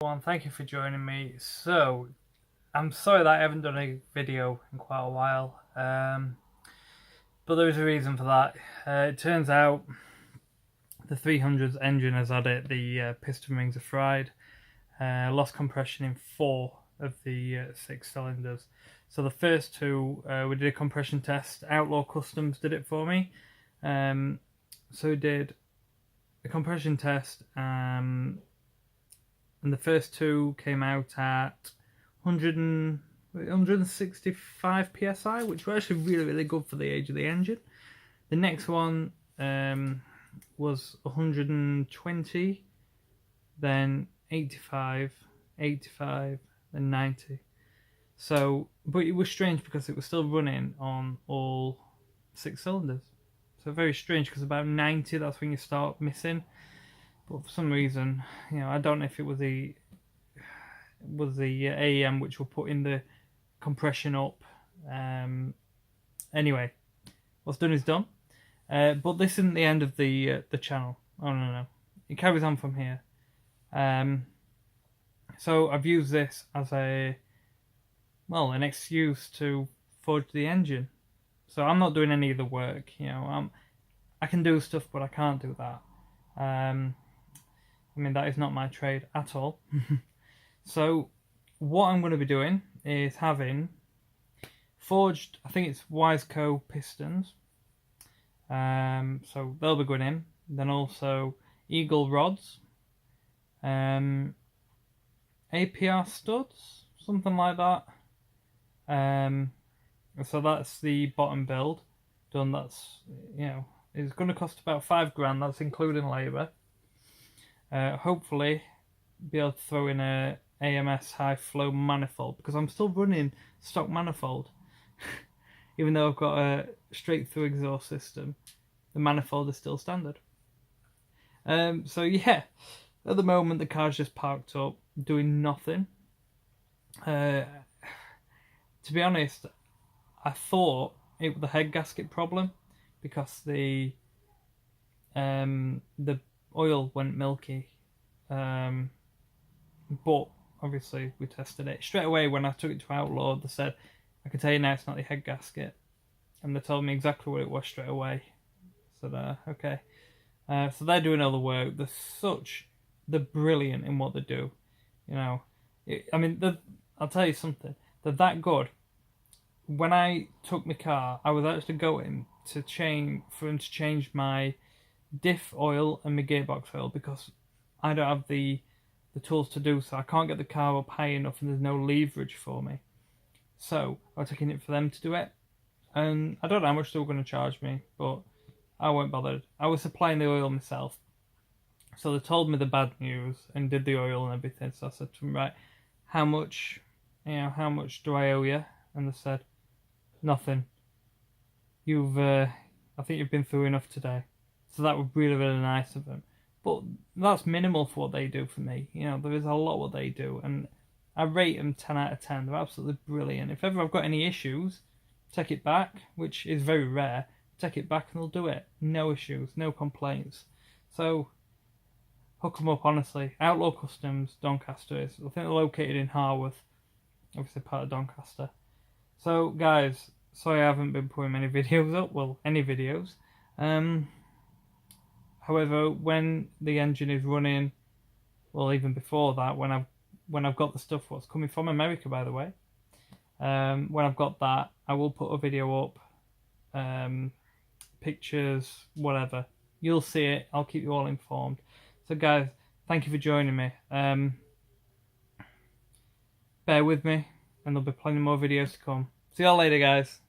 Everyone, thank you for joining me. So, I'm sorry that I haven't done a video in quite a while, but there's a reason for that. It turns out the 300's engine has had it, the piston rings are fried, lost compression in 4 of the 6 cylinders. So the first 2, we did a compression test. Outlaw Customs did it for me. So we did a compression test, and the first 2 came out at 165 psi, which were actually really good for the age of the engine. The next one was 120, then 85, then 90. So, but it was strange because it was still running on all 6 cylinders. So very strange, because about 90, that's when you start missing. But for some reason, I don't know if it was the AEM which will put in the compression up. Anyway, what's done is done. But this isn't the end of the channel. Oh no, it carries on from here. So I've used this as an excuse to forge the engine. So I'm not doing any of the work. I can do stuff, but I can't do that. That is not my trade at all. So what I'm going to be doing is having forged, I think it's Wiseco pistons. So they'll be going in. Then also Eagle rods, APR studs, something like that. So that's the bottom build done. That's, it's going to cost about £5,000. That's including labour. Hopefully be able to throw in a AMS high flow manifold, because I'm still running stock manifold. Even though I've got a straight through exhaust system, the manifold is still standard. So yeah, at the moment the car's just parked up doing nothing. To be honest, I thought it was the head gasket problem, because the oil went milky. But obviously we tested it straight away. When I took it to Outlaw, they said, I can tell you now it's not the head gasket, and they told me exactly what it was straight away. I said, okay. So they're doing all the work. They're brilliant in what they do. I'll tell you something. They're that good. When I took my car, I was actually going to for him to change my diff oil and my gearbox oil, because I don't have the tools to do so. I can't get the car up high enough, and there's no leverage for me. So I was taking it for them to do it, and I don't know how much they were going to charge me, but I weren't bothered. I was supplying the oil myself, so they told me the bad news and did the oil and everything. So I said to them, right, how much do I owe you? And they said, nothing. I think you've been through enough today. So that was really nice of them. But that's minimal for what they do for me. There is a lot what they do, and I rate them 10 out of 10. They're absolutely brilliant. If ever I've got any issues, take it back, which is very rare. Take it back and they'll do it. No issues, no complaints. So hook them up, honestly. Outlaw Customs, Doncaster is. I think they're located in Harworth, obviously part of Doncaster. So guys, sorry I haven't been putting many videos up. Well, any videos. However, when the engine is running, well, even before that, when I've got the stuff what's coming from America, by the way, when I've got that, I will put a video up, pictures, whatever. You'll see it. I'll keep you all informed. So guys, thank you for joining me. Bear with me, and there'll be plenty more videos to come. See y'all later, guys.